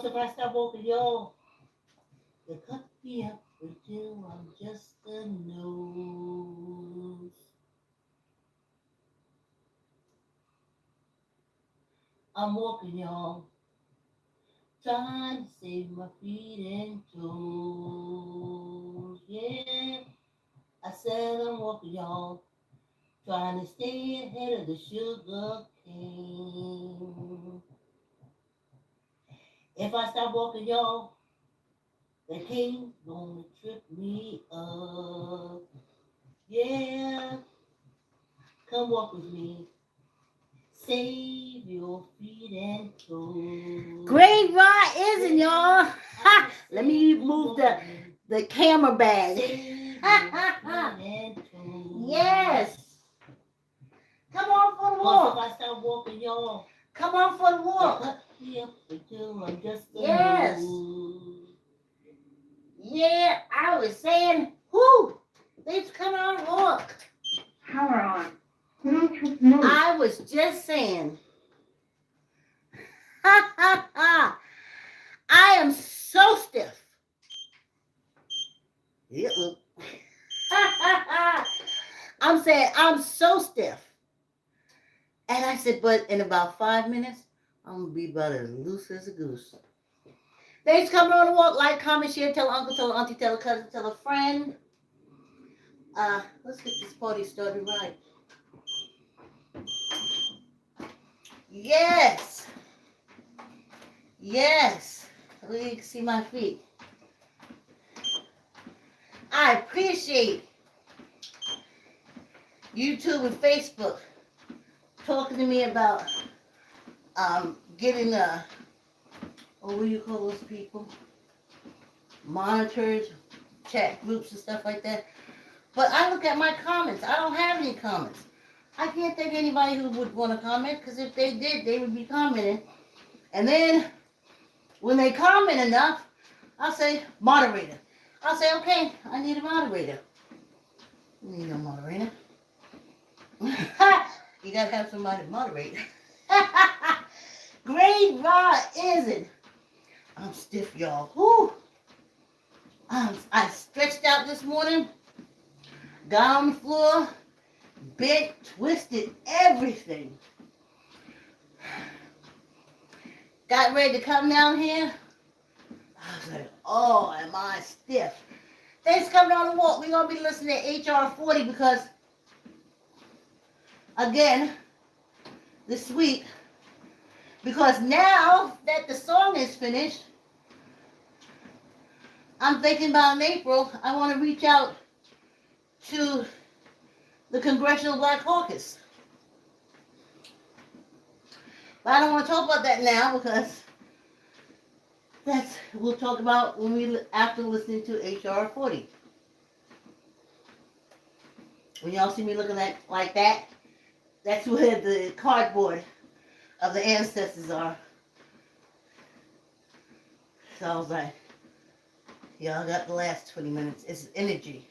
Plus, if I stop walking, y'all, they cut me up until I'm just a nose. I'm walking, y'all, trying to save my feet and toes. Yeah, I said I'm walking, y'all, trying to stay ahead of the sugar cane. If I stop walking, y'all, the cane's gonna trip me up. Yeah, come walk with me. Save your feet and toes. Great ride, isn't y'all? Ha! Let me move the camera bag. Yes. Come on for the walk. Plus, if I start walking, y'all. Come on for the walk. Cut me up until I'm just a yes. Nose. Yeah, I was saying, whoo, let's come on and walk. Power on. I was just saying, ha ha ha, I am so stiff. Yeah. Ha ha ha. I'm saying I'm so stiff. And I said, but in about 5 minutes, I'm going to be about as loose as a goose. Thanks for coming on the walk. Like, comment, share, tell uncle, tell auntie, tell a cousin, tell a friend. Let's get this party started right. Yes. Yes. You can see my feet. I appreciate YouTube and Facebook talking to me about getting what do you call those people? Monitors, chat groups and stuff like that. But I look at my comments. I don't have any comments. I can't think of anybody who would want to comment, because if they did, they would be commenting. And then when they comment enough, I'll say, moderator. I'll say, okay, I need a moderator. You need no moderator. You got to have somebody to moderate. Great ride, is it? I'm stiff, y'all. Whew. I stretched out this morning, got on the floor, bent, twisted, everything. Got ready to come down here. I was like, oh, am I stiff? Thanks for coming on the walk. We're going to be listening to HR 40 because, again, this week, because now that the song is finished, I'm thinking about in April, I want to reach out to the Congressional Black Caucus. But I don't want to talk about that now because we'll talk about after listening to HR 40. When y'all see me looking like that, that's where the cardboard of the ancestors are. So I was like, y'all got the last 20 minutes. It's energy.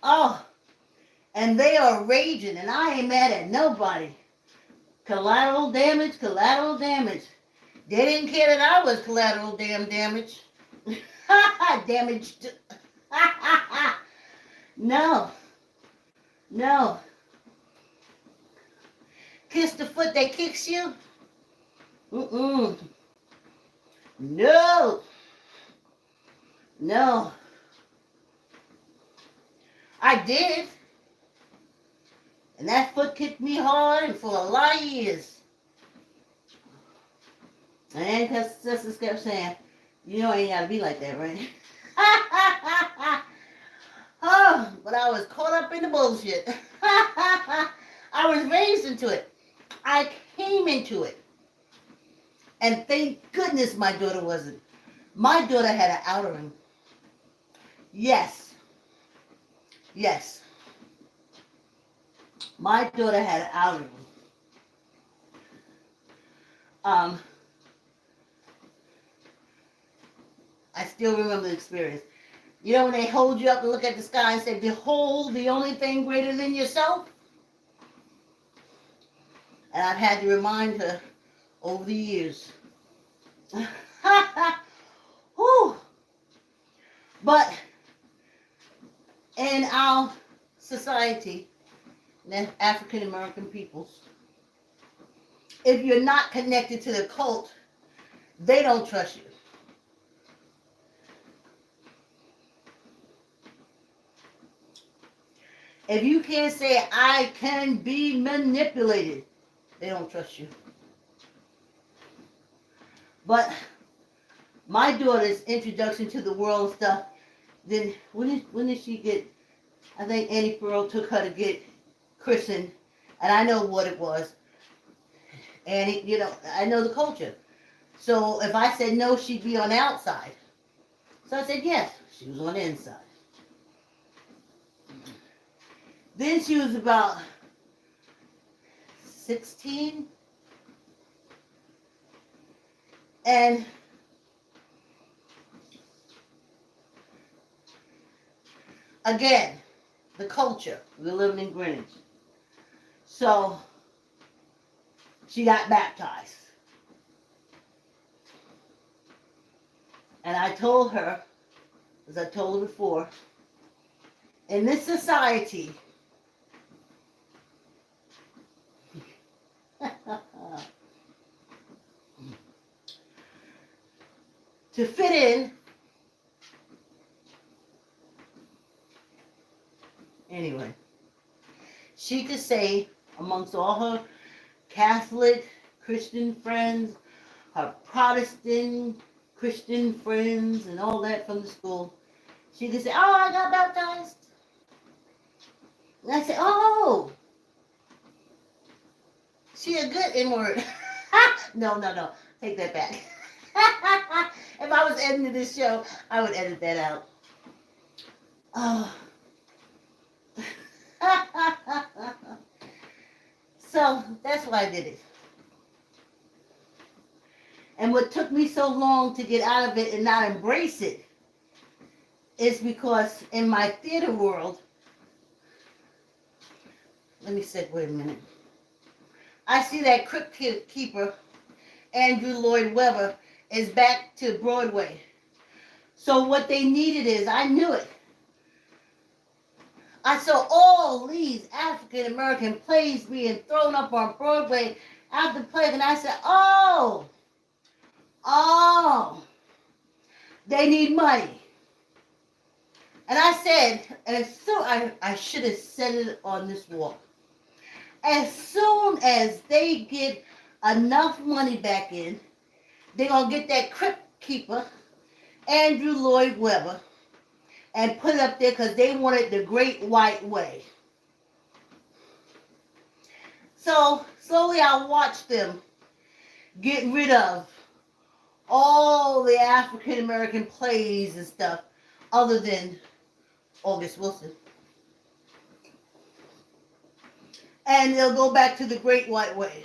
Oh, and they are raging, and I ain't mad at nobody. Collateral damage, collateral damage. They didn't care that I was collateral damage. Damaged. No. No. Kiss the foot that kicks you? Mm-mm. No. No. I did. And that foot kicked me hard and for a lot of years. And because sisters kept saying, you know, ain't got to be like that, right? Oh, but I was caught up in the bullshit. I was raised into it. I came into it. And thank goodness my daughter wasn't. My daughter had an outer ring. Yes. Yes. My daughter had an outer ring. I still remember the experience. You know when they hold you up and look at the sky and say, behold the only thing greater than yourself? And I've had to remind her over the years, Whew. But in our society, the African American peoples, if you're not connected to the cult, they don't trust you. If you can't say, I can be manipulated, they don't trust you. But my daughter's introduction to the world stuff, then when did she get, I think Annie Pearl took her to get christened, and I know what it was. And, I know the culture. So if I said no, she'd be on the outside. So I said yes, she was on the inside. Then she was about 16. And again, the culture. We're living in Greenwich. So she got baptized. And I told her, as I told her before, in this society, to fit in, anyway, she could say amongst all her Catholic Christian friends, her Protestant Christian friends, and all that from the school, she could say, oh, I got baptized. And I said, oh, she a good N-word. No, take that back. If I was editing this show, I would edit that out. Oh. So that's why I did it. And what took me so long to get out of it and not embrace it is because in my theater world, let me segue a minute. I see that Crypt Keeper, Andrew Lloyd Webber, is back to Broadway. So what they needed is, I knew it. I saw all these African American plays being thrown up on Broadway after play, and I said, oh, they need money. And I said, and so I should have said it on this walk. As soon as they get enough money back in, they're going to get that Crypt Keeper, Andrew Lloyd Webber, and put it up there because they wanted the Great White Way. So slowly I watched them get rid of all the African American plays and stuff other than August Wilson. And they'll go back to the Great White Way.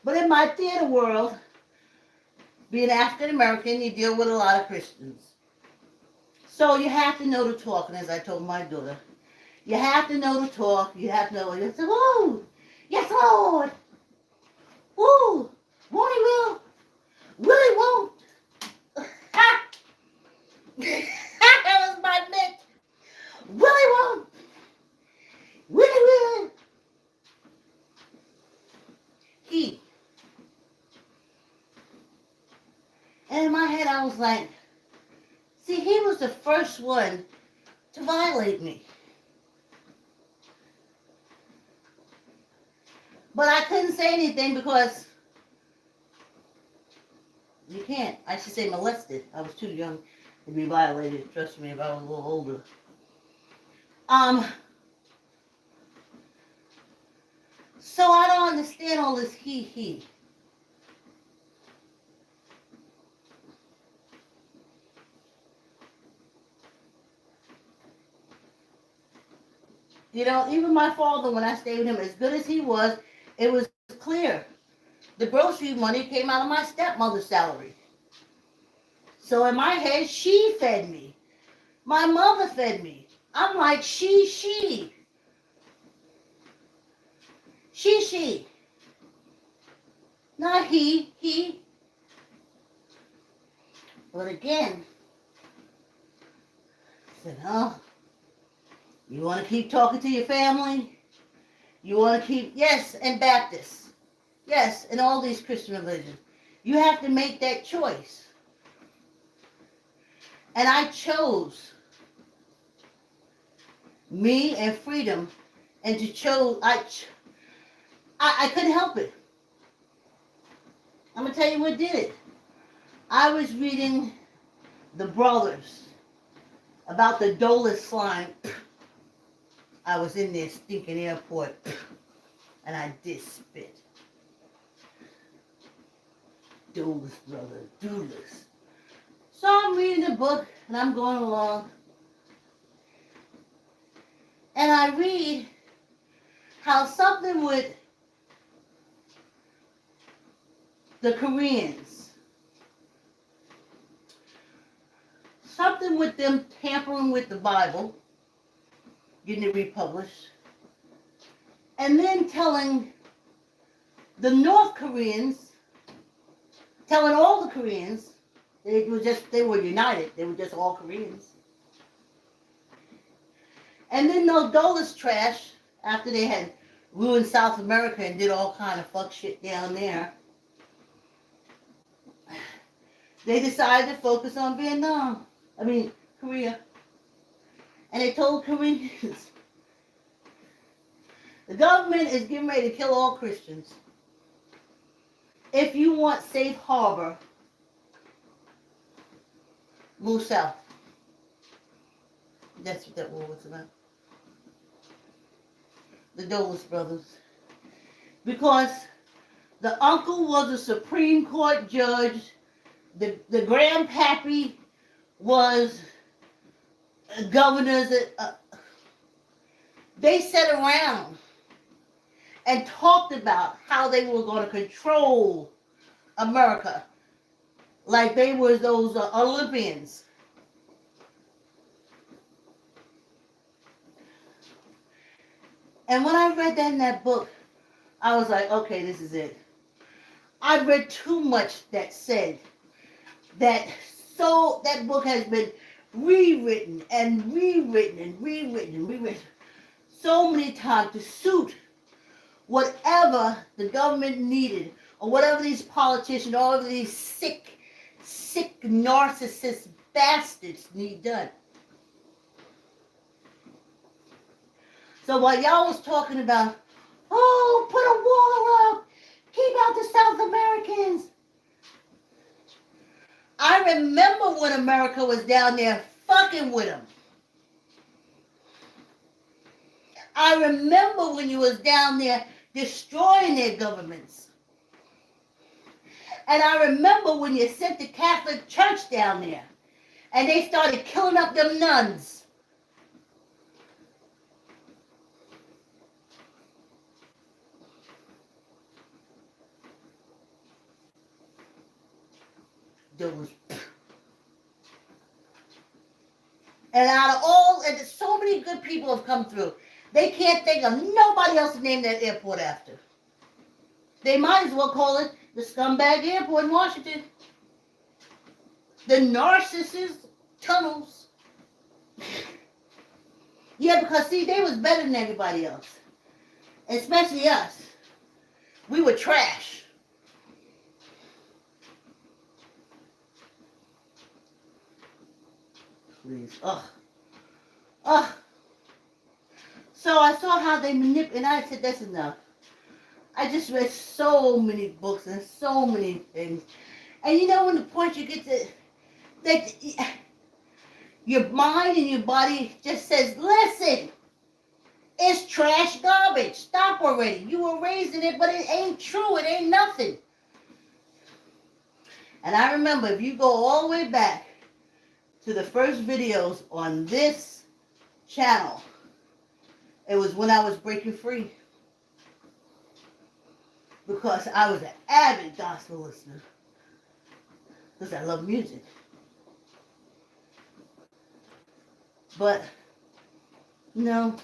But in my theater world, being African American, you deal with a lot of Christians. So you have to know the talk, and as I told my daughter, you have to know the talk, you have to know, you say, woo, yes Lord, woo, won't he will, Willie won't. That was my mitch. Willie won't, Willie will. He. And in my head I was like, see, he was the first one to violate me. But I couldn't say anything because you can't. I should say molested. I was too young to be violated. Trust me, if I was a little older. So I don't understand all this he. You know, even my father, when I stayed with him, as good as he was, it was clear. The grocery money came out of my stepmother's salary. So in my head, she fed me. My mother fed me. I'm like, she. She. Not he. But again, I said, oh, you want to keep talking to your family? You want to keep, yes, and Baptists. Yes, and all these Christian religions. You have to make that choice. And I chose me and freedom, and to chose, I couldn't help it. I'm going to tell you what did it. I was reading The Brothers about the Dulles slime. I was in their stinking airport, and I did spit. Dulles, brother, Dulles. So I'm reading the book, and I'm going along, and I read how something with the Koreans, something with them tampering with the Bible, getting it republished, and then telling the North Koreans, telling all the Koreans, they were united, they were just all Koreans. And then those Dulles trash, after they had ruined South America and did all kind of fuck shit down there, they decided to focus on Korea. And they told Koreans, the government is getting ready to kill all Christians. If you want safe harbor, move south. That's what that war was about. The Dulles brothers. Because the uncle was a Supreme Court judge. The grandpappy was governors. They sat around and talked about how they were going to control America like they were those Olympians. And when I read that in that book, I was like, okay, this is it. I read too much that said that book has been rewritten so many times to suit whatever the government needed, or whatever these politicians, all of these sick narcissist bastards need done. So while y'all was talking about, oh, put a wall up, keep out the South Americans, I remember when America was down there fucking with them. I remember when you was down there destroying their governments. And I remember when you sent the Catholic Church down there and they started killing up them nuns. And out of all, and so many good people have come through. They can't think of nobody else to name that airport after. They might as well call it the scumbag airport in Washington. The narcissist tunnels. Yeah, because see, they was better than everybody else. Especially us. We were trash. Please. Ugh. So I saw how they manipulate, and I said, that's enough. I just read so many books and so many things. And you know when the point you get to, that your mind and your body just says, listen, it's trash garbage. Stop already. You were raised in it, but it ain't true. It ain't nothing. And I remember, if you go all the way back to the first videos on this channel, it was when I was breaking free. Because I was an avid gospel listener. Because I love music. But, you know,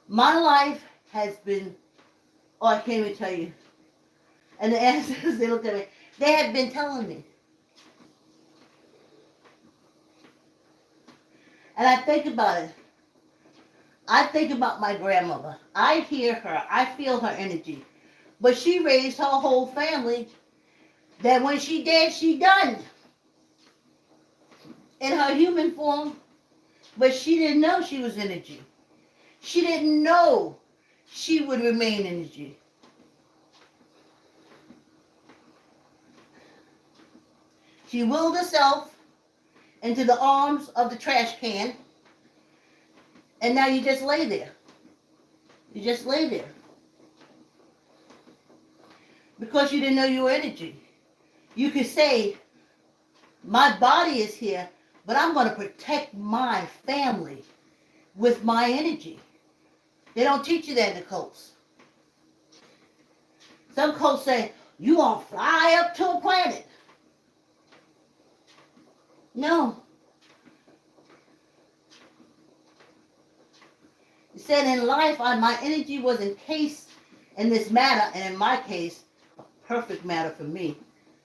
my life has been, oh, I can't even tell you. And the ancestors, they looked at me. They had been telling me. And I think about it. I think about my grandmother. I hear her. I feel her energy. But she raised her whole family that when she dead, she done. In her human form. But she didn't know she was energy. She didn't know she would remain energy. She willed herself into the arms of the trash can. And now you just lay there. You just lay there. Because you didn't know you were energy. You could say, my body is here, but I'm going to protect my family with my energy. They don't teach you that in the cults. Some cults say, you going to fly up to a planet. No. It said in life, my energy was encased in this matter, and in my case, a perfect matter for me.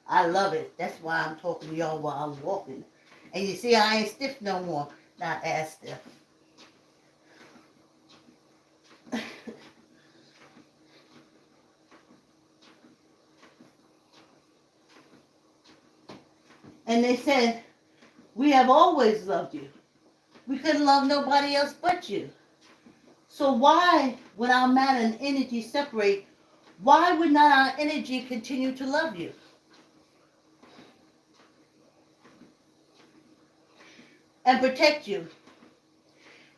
I love it. That's why I'm talking to y'all while I'm walking. And you see, I ain't stiff no more. Not as stiff. And they said, we have always loved you. We couldn't love nobody else but you. So why, when our matter and energy separate, why would not our energy continue to love you? And protect you?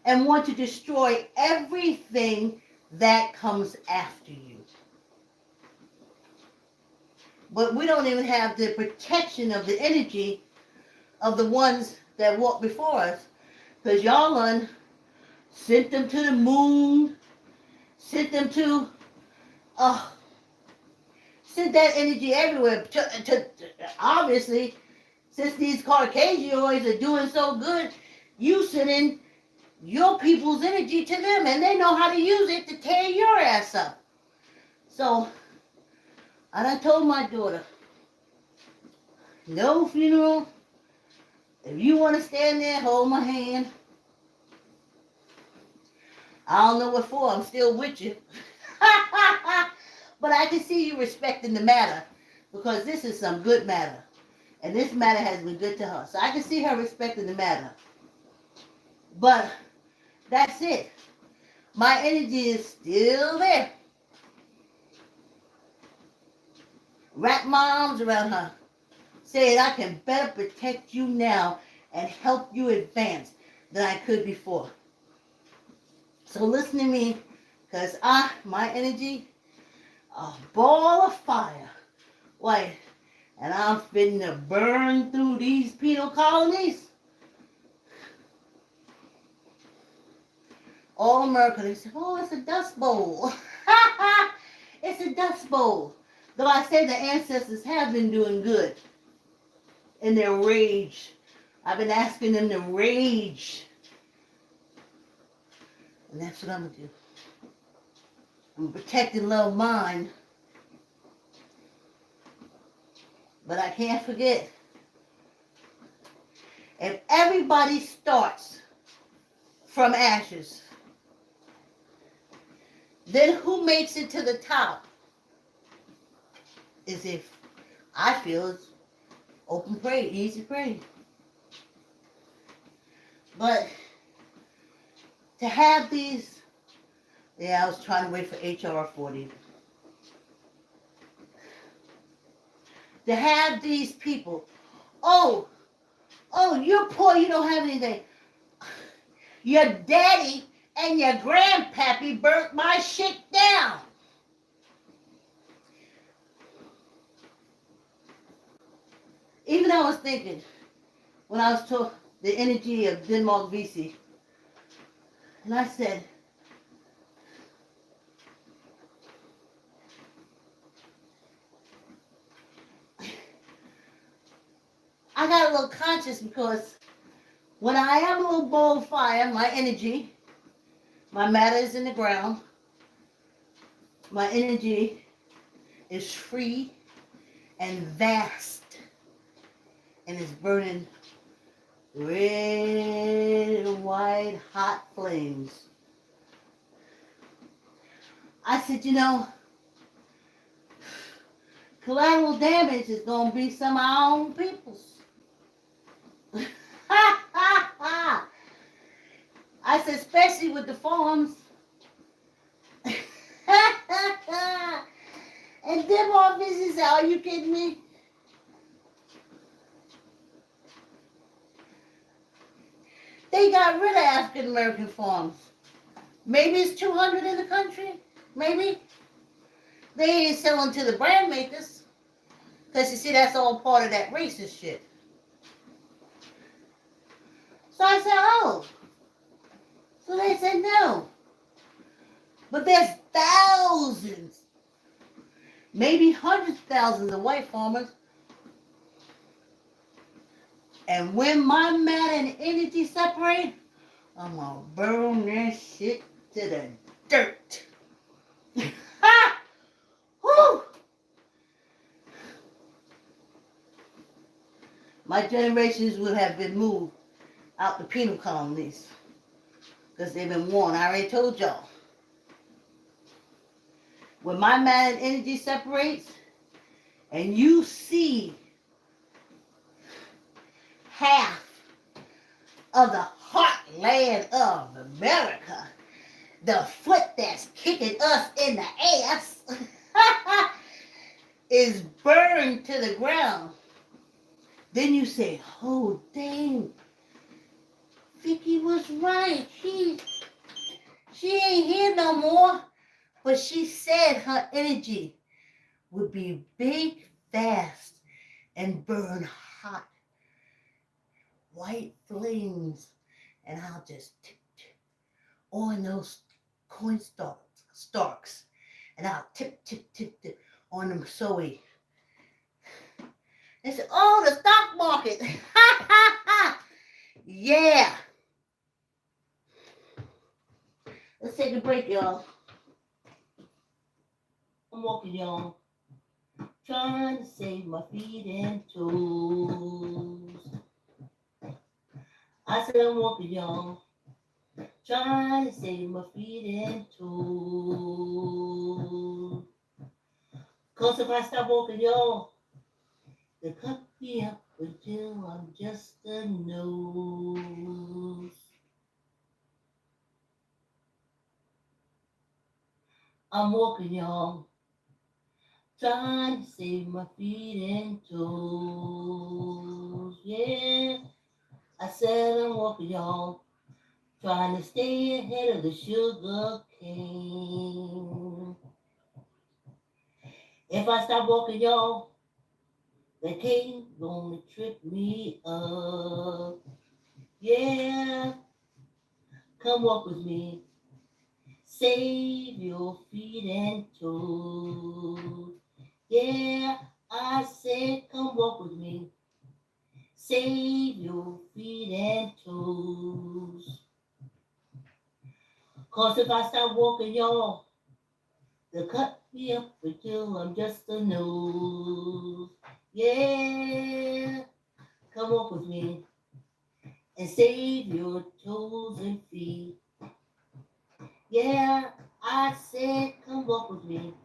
And want to destroy everything that comes after you? But we don't even have the protection of the energy of the ones that walk before us. Because y'all sent them to the moon, sent them to, sent that energy everywhere. Obviously, since these Caucasians are doing so good, you sending your people's energy to them, and they know how to use it to tear your ass up. So, I done told my daughter, no funeral. If you want to stand there, hold my hand. I don't know what for. I'm still with you. But I can see you respecting the matter, because this is some good matter. And this matter has been good to her. So I can see her respecting the matter. But that's it. My energy is still there. Wrap my arms around her. Saying I can better protect you now and help you advance than I could before. So listen to me, because my energy, a ball of fire. Wait, and I'm finna burn through these penal colonies. All America, they say, oh, it's a dust bowl. It's a dust bowl. Though I say the ancestors have been doing good in their rage. I've been asking them to rage. And that's what I'm going to do. I'm protecting love mine. But I can't forget. If everybody starts from ashes, then who makes it to the top? Is if I feel it's open prey, easy prey. But to have these, I was trying to wait for HR 40. To have these people, oh, you're poor, you don't have anything. Your daddy and your grandpappy burnt my shit down. Even I was thinking, when I was told the energy of Denmark VC, and I said, I got a little conscious because when I am a little ball of fire, my energy, my matter is in the ground, My energy is free and vast, and it's burning red and white hot flames. I said, collateral damage is going to be some of our own people's. I said, especially with the farms. And them officers said, are you kidding me? They got rid of African American farms. Maybe it's 200 in the country. Maybe. They ain't selling to the brand makers. Because you see, that's all part of that racist shit. So I said, oh. So they said no. But there's thousands, maybe hundreds of thousands of white farmers. And when my matter and energy separate, I'm going to burn that shit to the dirt. Ha! Whew! My generations would have been moved out the penal colonies because they've been warned. I already told y'all. When my matter and energy separates and you see half of the heartland of America, the foot that's kicking us in the ass, is burned to the ground, then you say, oh, dang, Vicki was right. She ain't here no more. But she said her energy would be big, fast, and burn hot. White flames. And I'll just tip on those coin stalks. And I'll tip on them soy. They said, oh, the stock market. Ha, ha, ha. Yeah. Let's take a break, y'all. I'm walking, y'all. Trying to save my feet and toes. I said I'm walking, y'all. Trying to save my feet and toes. Cause if I stop walking, y'all, they cut me up until I'm just a nose. I'm walking, y'all. Trying to save my feet and toes. Yeah, I said I'm walking, y'all. Trying to stay ahead of the sugar cane. If I stop walking, y'all, the cane gonna trip me up. Yeah, come walk with me. Save your feet and toes. Yeah, I said come walk with me. Save your feet and toes. Cause if I stop walking, y'all, they'll cut me up until I'm just a nose. Yeah, come walk with me and save your toes and feet. Yeah, I said come walk with me.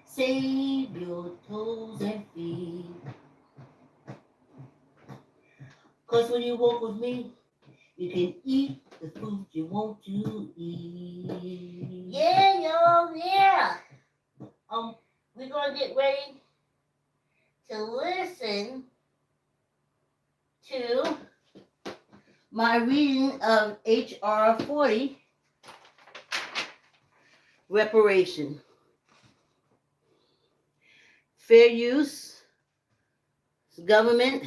Save your toes and feet. Cause when you walk with me, you can eat the food you want to eat. Yeah, y'all, yeah. We're gonna get ready to listen to my reading of H.R. 40, reparation. Fair use, government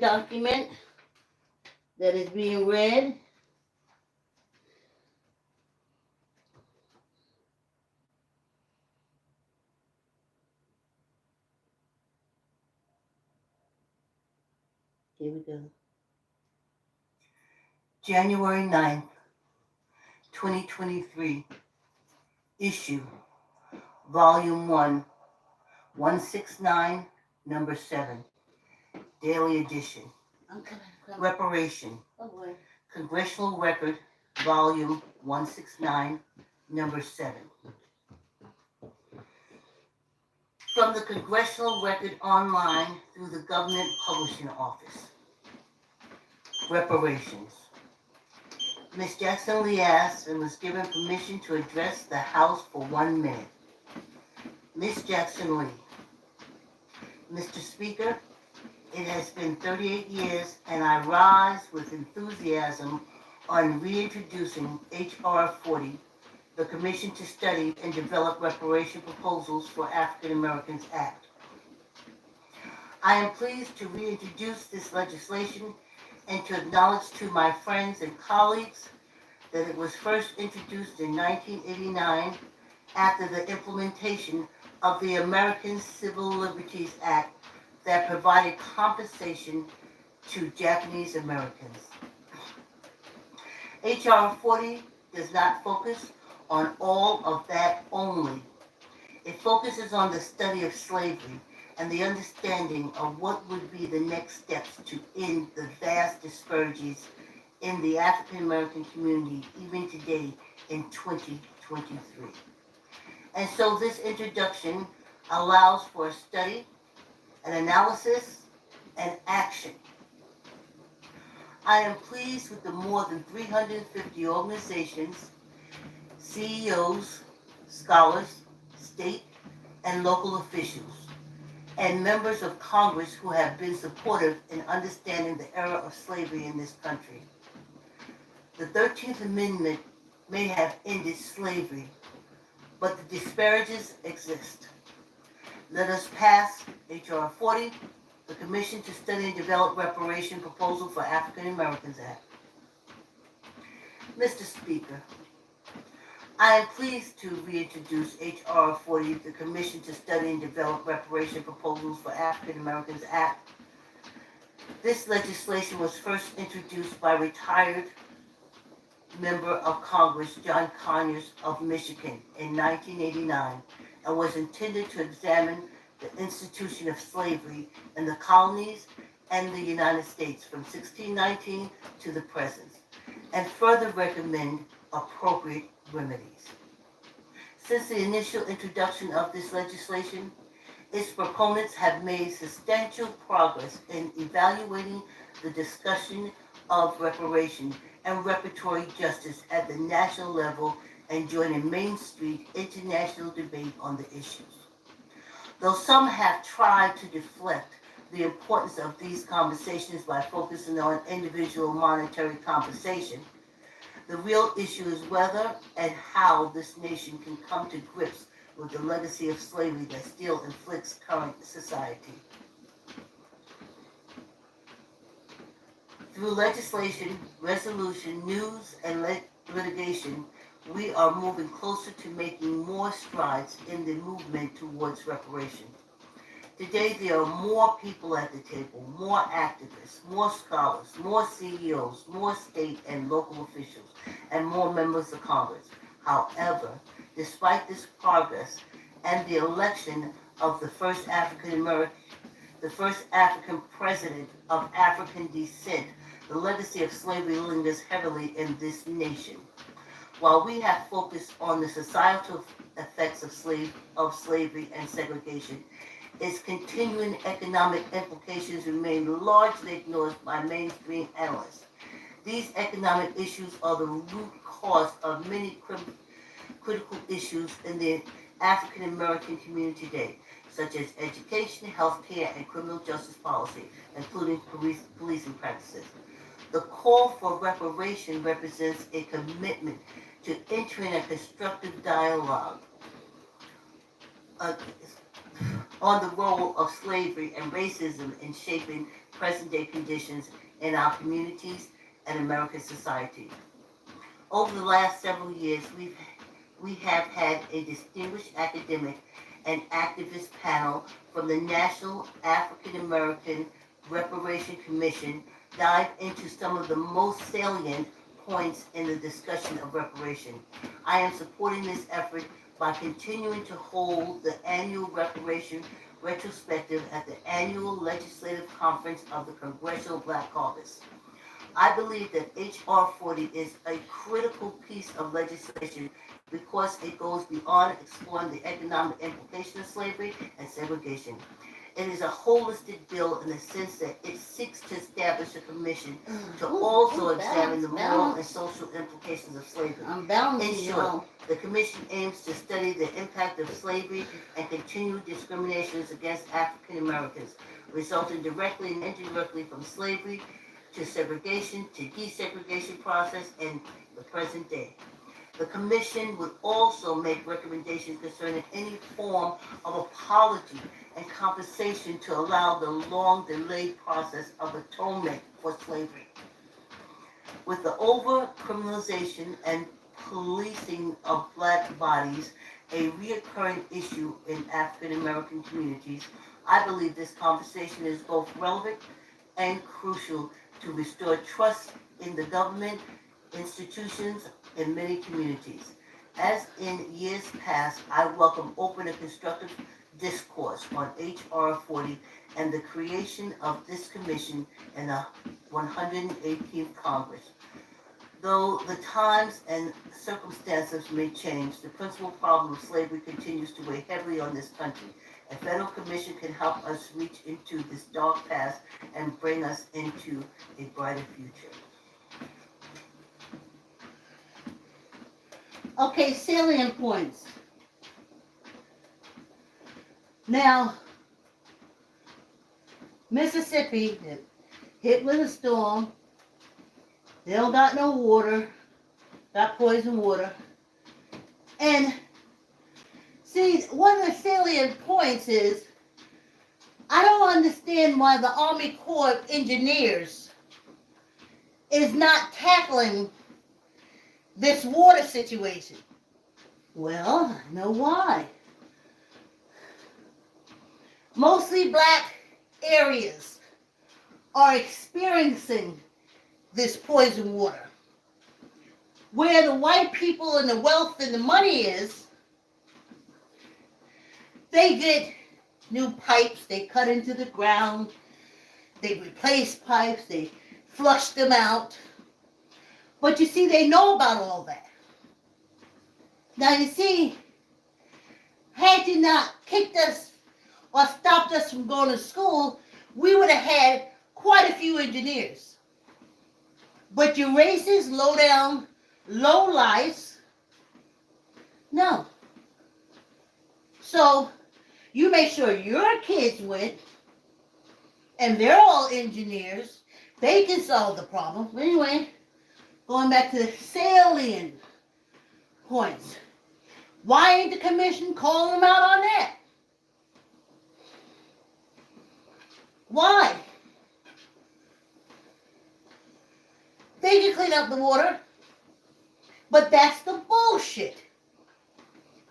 document that is being read. Here we go. January 9th, 2023, issue, Volume 1, 169, number 7, daily edition. I'm coming. Reparation. Oh boy. Congressional Record, Volume 169, number 7. From the Congressional Record online through the Government Publishing Office. Reparations. Ms. Jackson Lee asked and was given permission to address the House for 1 minute. Ms. Jackson Lee. Mr. Speaker, it has been 38 years and I rise with enthusiasm on reintroducing H.R. 40, the Commission to Study and Develop Reparation Proposals for African Americans Act. I am pleased to reintroduce this legislation and to acknowledge to my friends and colleagues that it was first introduced in 1989 after the implementation of the American Civil Liberties Act that provided compensation to Japanese Americans. H.R. 40 does not focus on all of that only. It focuses on the study of slavery and the understanding of what would be the next steps to end the vast disparities in the African American community even today in 2023. And so this introduction allows for a study, an analysis, and action. I am pleased with the more than 350 organizations, CEOs, scholars, state and local officials, and members of Congress who have been supportive in understanding the era of slavery in this country. The 13th Amendment may have ended slavery, but the disparities exist. Let us pass H.R. 40, the Commission to Study and Develop Reparation Proposal for African Americans Act. Mr. Speaker, I am pleased to reintroduce H.R. 40, the Commission to Study and Develop Reparation Proposals for African Americans Act. This legislation was first introduced by retired Member of Congress John Conyers of Michigan in 1989 and was intended to examine the institution of slavery in the colonies and the United States from 1619 to the present, and further recommend appropriate remedies. Since the initial introduction of this legislation, its proponents have made substantial progress in evaluating the discussion of reparation and reparatory justice at the national level and joining mainstream international debate on the issues. Though some have tried to deflect the importance of these conversations by focusing on individual monetary compensation, the real issue is whether and how this nation can come to grips with the legacy of slavery that still inflicts current society. Through legislation, resolution, news, and litigation, we are moving closer to making more strides in the movement towards reparation. Today, there are more people at the table, more activists, more scholars, more CEOs, more state and local officials, and more members of Congress. However, despite this progress and the election of the first African president of African descent, the legacy of slavery lingers heavily in this nation. While we have focused on the societal effects of slavery and segregation, its continuing economic implications remain largely ignored by mainstream analysts. These economic issues are the root cause of many critical issues in the African American community today, such as education, healthcare, and criminal justice policy, including policing practices. The call for reparation represents a commitment to entering a constructive dialogue on the role of slavery and racism in shaping present-day conditions in our communities and American society. Over the last several years, we have had a distinguished academic and activist panel from the National African American Reparation Commission dive into some of the most salient points in the discussion of reparation. I am supporting this effort by continuing to hold the annual reparation retrospective at the annual legislative conference of the Congressional Black Caucus. I believe that H.R. 40 is a critical piece of legislation because it goes beyond exploring the economic implications of slavery and segregation. It is a holistic bill in the sense that it seeks to establish a commission to also examine the moral and social implications of slavery. In short, the commission aims to study the impact of slavery and continued discriminations against African Americans, resulting directly and indirectly from slavery to segregation to desegregation process in the present day. The Commission would also make recommendations concerning any form of apology and compensation to allow the long-delayed process of atonement for slavery. With the over-criminalization and policing of black bodies a reoccurring issue in African American communities, I believe this conversation is both relevant and crucial to restore trust in the government, institutions, in many communities. As in years past, I welcome open and constructive discourse on H.R. 40 and the creation of this commission in the 118th Congress. Though the times and circumstances may change, the principal problem of slavery continues to weigh heavily on this country. A federal commission can help us reach into this dark past and bring us into a brighter future. Okay, salient points. Now, Mississippi, hit with a storm. They don't got no water, got poison water. And see, one of the salient points is, I don't understand why the Army Corps of Engineers is not tackling this water situation. Well, I know why. Mostly black areas are experiencing this poison water. Where the white people and the wealth and the money is, they get new pipes, they cut into the ground, they replace pipes, they flush them out. But you see, they know about all that. Now you see, had you not kicked us or stopped us from going to school, we would have had quite a few engineers. But you racist, low down, low lives, no. So you make sure your kids went, and they're all engineers. They can solve the problem. Anyway, going back to the salient points. Why ain't the commission calling them out on that? Why? They can clean up the water, but that's the bullshit.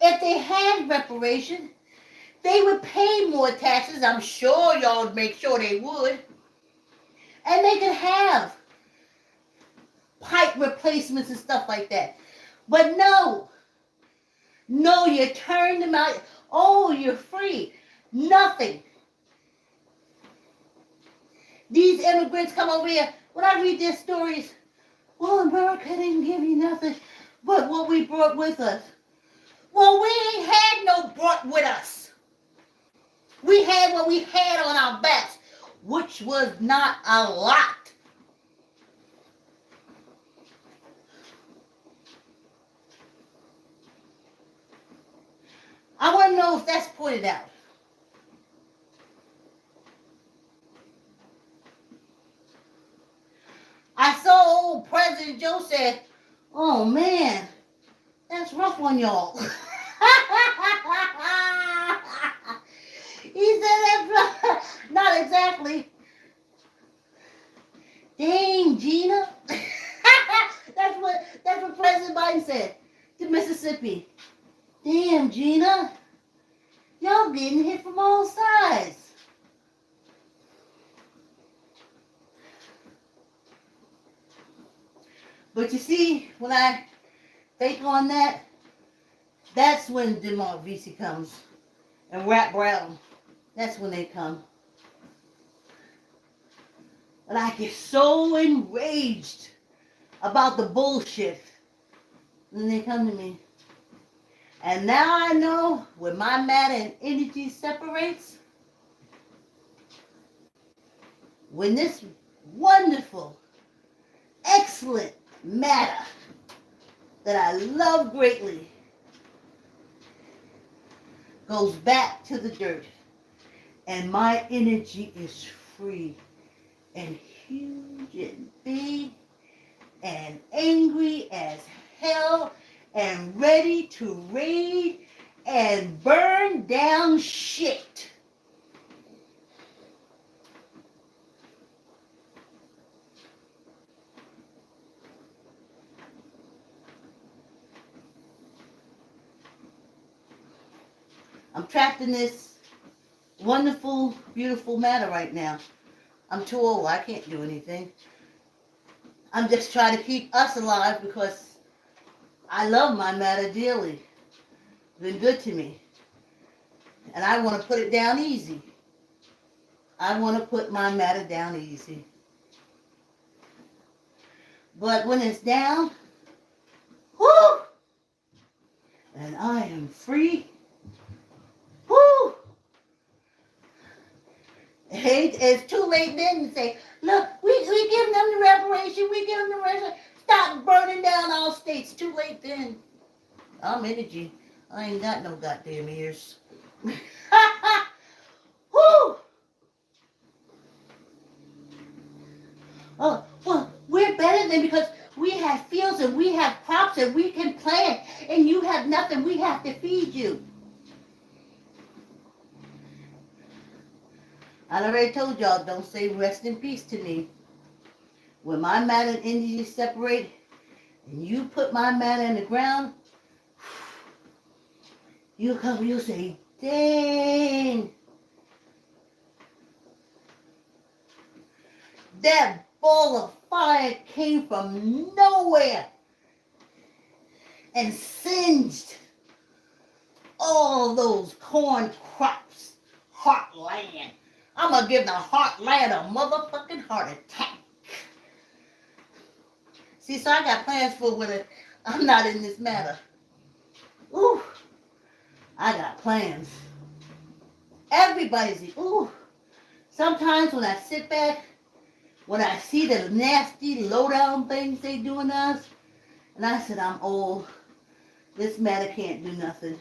If they had reparation, they would pay more taxes. I'm sure y'all would make sure they would. And they could have pipe replacements and stuff like that. But no, you turn them out. Oh, you're free. Nothing. These immigrants come over here. When I read their stories, well, America didn't give you nothing but what we brought with us. Well, we ain't had no brought with us. We had what we had on our backs, which was not a lot. I want to know if that's pointed out. I saw old President Joe said, oh man, that's rough on y'all. He said that's rough. Not exactly. Dang, Gina. that's what President Biden said to Mississippi. Damn, Gina. Y'all getting hit from all sides. But you see, when I think on that, that's when Demont VC comes. And Rap Brown. That's when they come. And I get so enraged about the bullshit. And they come to me. And now I know when my matter and energy separates, when this wonderful, excellent matter that I love greatly goes back to the dirt, and my energy is free and huge and big and angry as hell and ready to raid and burn down shit. I'm trapped in this wonderful, beautiful matter right now. I'm too old. I can't do anything. I'm just trying to keep us alive because I love my matter dearly. It's been good to me. And I want to put it down easy. I want to put my matter down easy. But when it's down, whoo! And I am free. Woo! It's too late then to say, look, we give them the reparation, we give them the reparation. Stop burning down all states. Too late then. I'm energy. I ain't got no goddamn ears. Woo! Oh, well, we're better than because we have fields and we have crops and we can plant and you have nothing. We have to feed you. I already told y'all, don't say rest in peace to me. When my matter and energy separate and you put my matter in the ground, you'll come, you'll say, dang. That ball of fire came from nowhere and singed all those corn crops, heartland. I'm going to give the heartland a motherfucking heart attack. See, so I got plans for when I'm not in this matter. Ooh, I got plans. Everybody's, ooh. Sometimes when I sit back, when I see the nasty, low-down things they doing to us, and I said, I'm old. This matter can't do nothing.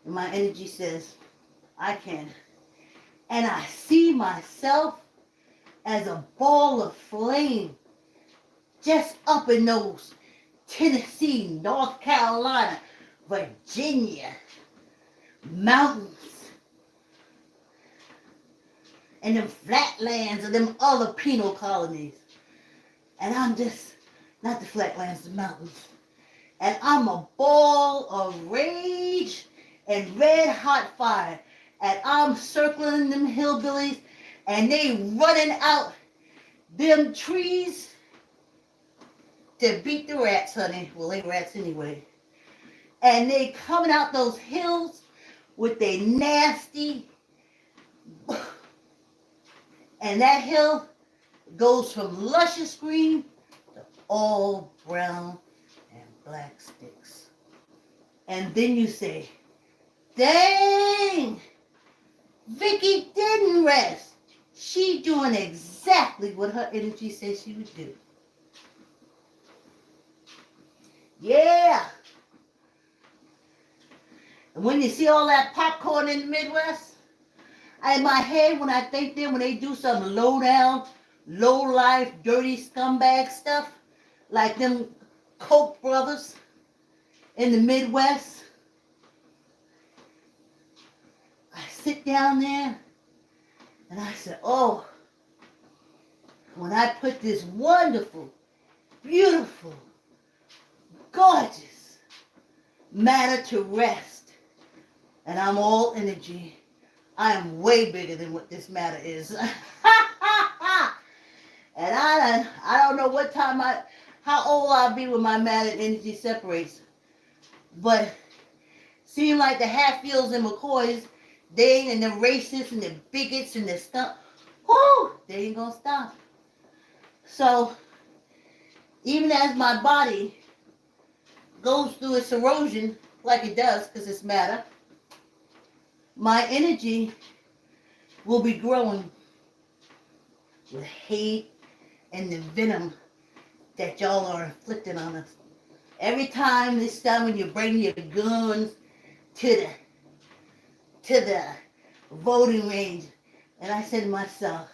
And my energy says, I can. And I see myself as a ball of flame just up in those Tennessee, North Carolina, Virginia mountains and them flatlands and them other penal colonies. And I'm just, not the flatlands, the mountains. And I'm a ball of rage and red hot fire. And I'm circling them hillbillies and they running out them trees to beat the rats, honey. Well, they rats anyway. And they coming out those hills with their nasty, and that hill goes from luscious green to all brown and black sticks. And then you say, dang, Vicki didn't rest. She doing exactly what her energy said she would do. Yeah. And when you see all that popcorn in the Midwest, in my head, when I think them, when they do some low down, low life, dirty scumbag stuff, like them Koch brothers in the Midwest, I sit down there and I said, oh, when I put this wonderful, beautiful, gorgeous matter to rest, and I'm all energy, I am way bigger than what this matter is. And I don't know what time how old I'll be when my matter energy separates. But seem like the Hatfields and McCoys, they and the racists and the bigots and the stuff, whoo, they ain't gonna stop. So even as my body goes through its erosion, like it does, because it's matter, my energy will be growing with hate and the venom that y'all are inflicting on us. Every time this time when you bring your guns to the voting range, and I said to myself,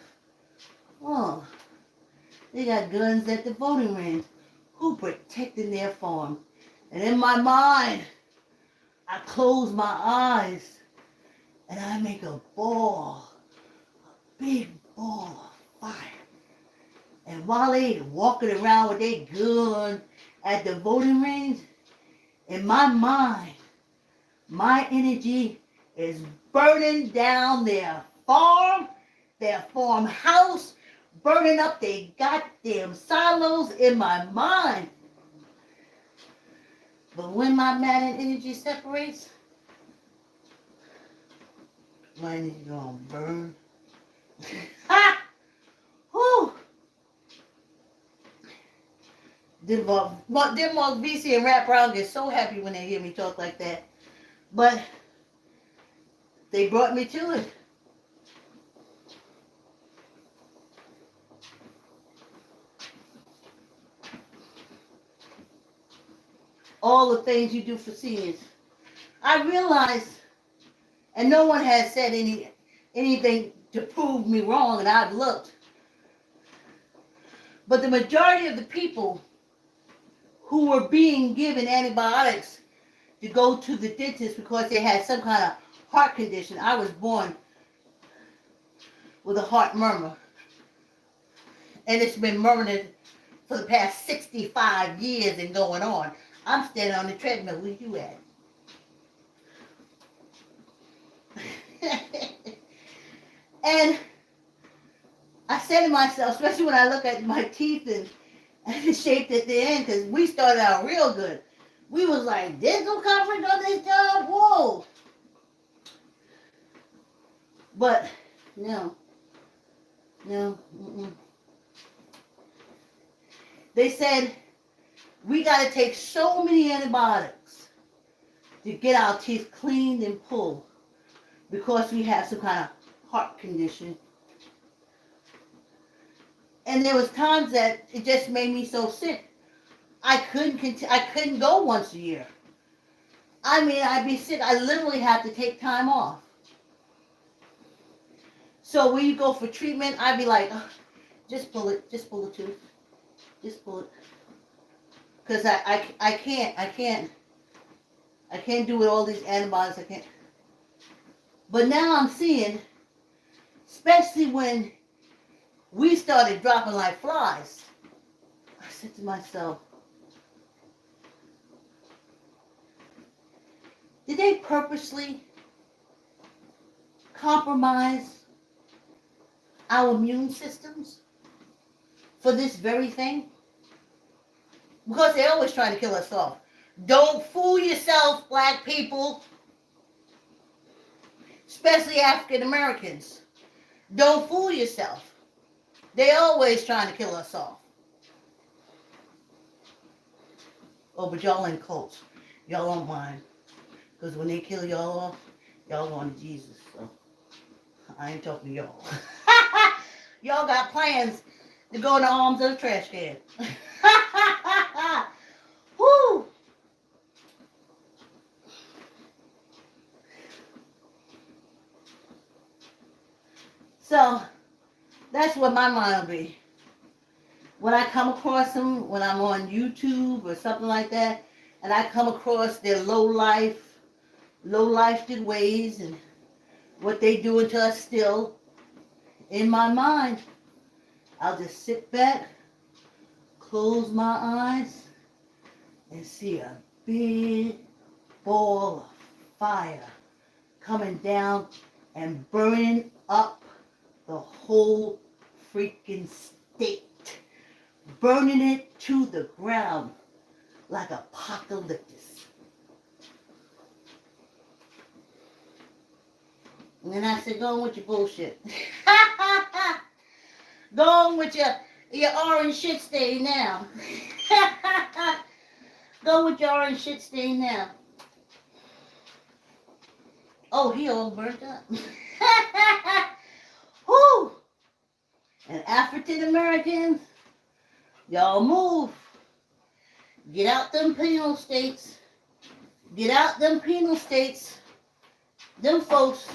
oh, they got guns at the voting range. Who protecting their farm? And in my mind, I close my eyes and I make a ball, a big ball of fire. And while they walking around with their gun at the voting range, in my mind, my energy is burning down their farmhouse, burning up their goddamn silos in my mind. But when my matter energy separates, my energy gonna burn. Ha! Whew! Them VC and Rap Brown get so happy when they hear me talk like that. But they brought me to it. All the things you do for seniors. I realize, and no one has said anything to prove me wrong, and I've looked. But the majority of the people who were being given antibiotics to go to the dentist because they had some kind of heart condition. I was born with a heart murmur. And it's been murmuring for the past 65 years and going on. I'm standing on the treadmill. Where you at? And I said to myself, especially when I look at my teeth and the shape at the end, because we started out real good. We was like, dental conference on this job, whoa. But no. Mm-mm. They said we got to take so many antibiotics to get our teeth cleaned and pulled because we have some kind of heart condition. And there was times that it just made me so sick. I couldn't go once a year. I mean, I'd be sick. I literally had to take time off. So when you go for treatment, I'd be like, oh, just pull it tooth. Just pull it. Because I can't do with all these antibiotics. I can't. But now I'm seeing, especially when we started dropping like flies, I said to myself, did they purposely compromise our immune systems for this very thing? Because they're always trying to kill us off. Don't fool yourself, black people. Especially African Americans. Don't fool yourself. They're always trying to kill us off. Oh, but y'all in cults. Y'all don't mind. Because when they kill y'all off, y'all going to Jesus. So I ain't talking to y'all. Y'all got plans to go in the arms of the trash can. Woo! So that's what my mind will be. When I come across them, when I'm on YouTube or something like that, and I come across their low-lifed ways and what they doing to us still, in my mind, I'll just sit back, close my eyes, and see a big ball of fire coming down and burning up the whole freaking state. burning it to the ground like apocalyptus. And then I said, go on with your bullshit. Go on with your orange shit stain now. Go with your orange shit stain now. Oh, he all burnt up. Whoo! And African Americans, y'all move. Get out them penal states. Get out them penal states. Them folks,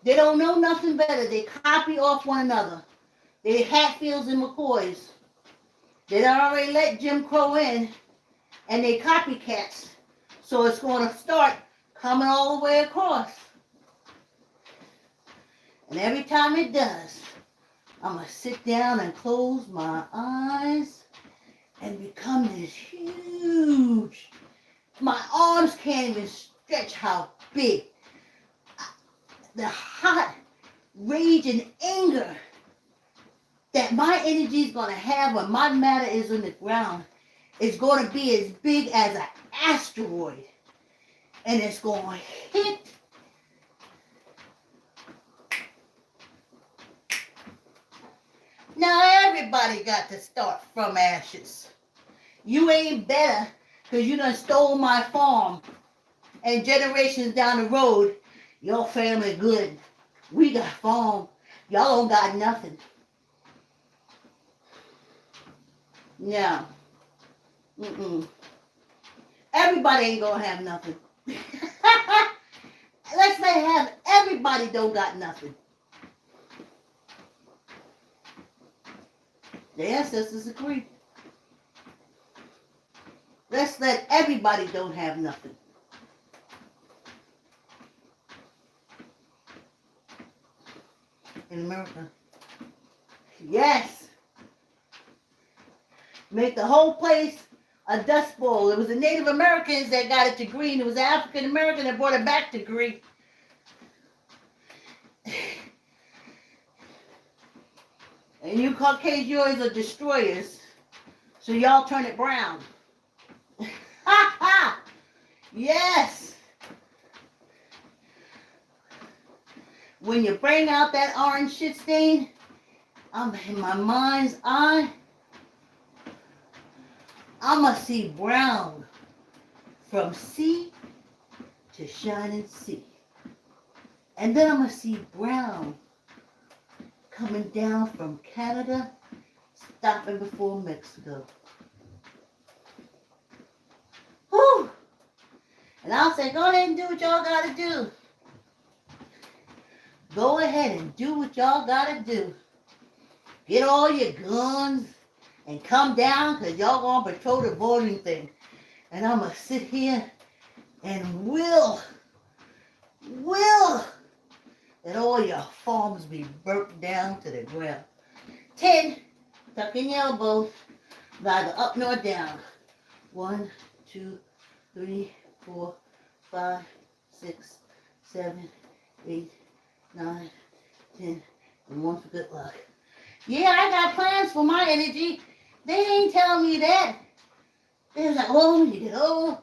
they don't know nothing better. They copy off one another. They Hatfields and McCoys. They done already let Jim Crow in, and they copycats. So it's going to start coming all the way across. And every time it does, I'm going to sit down and close my eyes and become this huge. My arms can't even stretch how big. The hot rage and anger that my energy is going to have when my matter is on the ground is going to be as big as an asteroid. And it's going to hit now everybody got to start from ashes. You ain't better because you done stole my farm. And generations down the road, your family good. We got farm. Y'all don't got nothing. No. Everybody ain't gonna have nothing. Let's say have everybody don't got nothing. The ancestors agree. Let's let everybody don't have nothing. In America. Yes. Make the whole place a dust bowl. It was the Native Americans that got it to green. It was the African American that brought it back to green. And you Caucasians are destroyers. So y'all turn it brown. Ha ha! Yes! When you bring out that orange shit stain, I'm in my mind's eye. I'ma see brown from sea to shining sea. And then I'ma see brown coming down from Canada, stopping before Mexico. Whew! And I'll say, go ahead and do what y'all gotta do. Go ahead and do what y'all gotta do. Get all your guns and come down because y'all gonna patrol the voting thing. And I'm gonna sit here and will that all your farms be burnt down to the ground. 10, tuck in your elbows, neither up nor down. 1, 2, 3, 4, 5, 6, 7, 8, 9, 10, and 1 for good luck. Yeah, I got plans for my energy. They ain't telling me that. They was like, oh, you get old.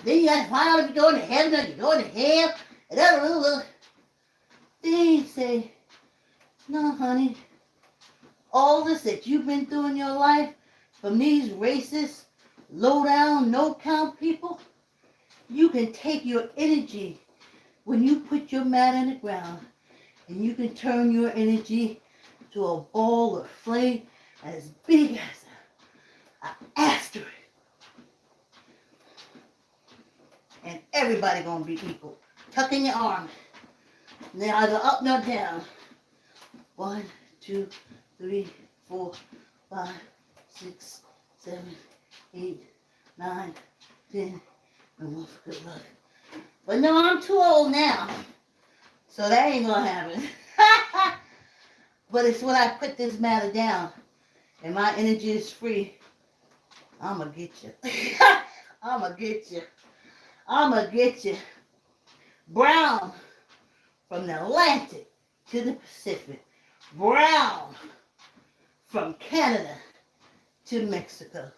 Then you got to find out if you're going to heaven or you're going to hell. And they ain't say, no, honey. All this that you've been through in your life from these racist, low-down, no-count people, you can take your energy when you put your matter in the ground and you can turn your energy to a ball of flame as big as an asteroid. And everybody gonna be equal. Tuck in your arm. Neither up nor down. 1, 2, 3, 4, 5, 6, 7, 8, 9, 10, and 1 for good luck. But no, I'm too old now. So that ain't gonna happen. But it's when I put this matter down and my energy is free, I'ma get you. I'ma get you. I'ma get you. Brown from the Atlantic to the Pacific. Brown from Canada Canada to Mexico.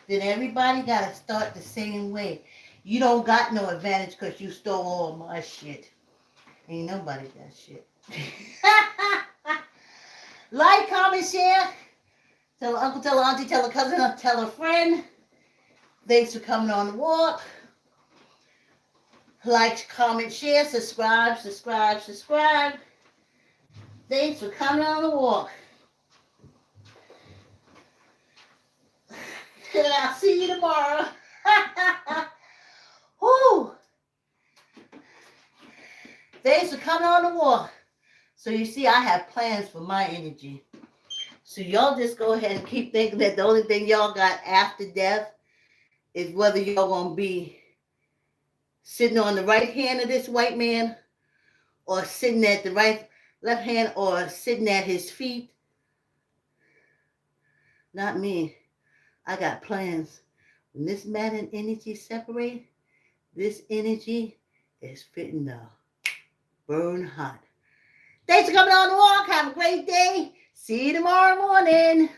Then everybody got to start the same way. You don't got no advantage because you stole all my shit. Ain't nobody got shit. Like, comment, share. Tell uncle, tell auntie, tell a cousin, tell a friend. Thanks for coming on the walk. Like, comment, share, subscribe. Thanks for coming on the walk. And I'll see you tomorrow. Woo! Thanks for coming on the walk. So you see, I have plans for my energy. So y'all just go ahead and keep thinking that the only thing y'all got after death is whether y'all gonna be sitting on the right hand of this white man or sitting at the left hand or sitting at his feet. Not me. I got plans. When this matter and energy separate, this energy is fitting to burn hot. Thanks for coming on the walk. Have a great day. See you tomorrow morning.